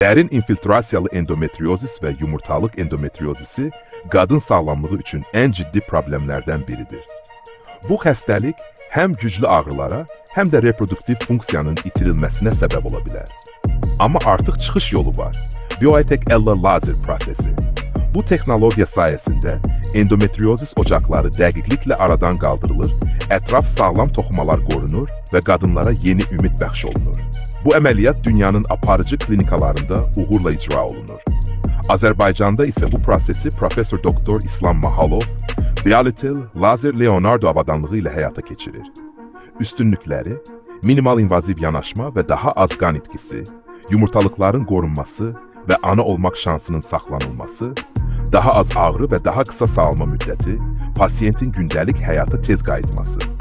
Dərin infiltrasiyalı endometriozis və yumurtalıq endometriozisi qadın sağlamlığı üçün ən ciddi problemlərdən biridir. Bu xəstəlik həm güclü ağrılara, həm də reproduktiv funksiyanın itirilməsinə səbəb ola bilər. Amma artıq çıxış yolu var. Bioetek Ella lazer prosesi. Bu texnologiya sayəsində endometriozis ocaqları dəqiqliklə aradan qaldırılır, ətraf sağlam toxumalar qorunur və qadınlara yeni ümid bəxş olunur. Bu əməliyyat dünyanın aparıcı klinikalarında uğurla icra olunur. Azərbaycanda isə bu prosesi Profesör Doktor İslam Mahalov, Bialitil Lazer Leonardo avadanlığı ilə həyata keçirir. Üstünlükləri, minimal invaziv yanaşma və daha az qan itkisi, yumurtalıqların qorunması və ana olmaq şansının saxlanılması, daha az ağrı və daha qısa sağalma müddəti, pasiyentin gündəlik həyata tez qayıtması.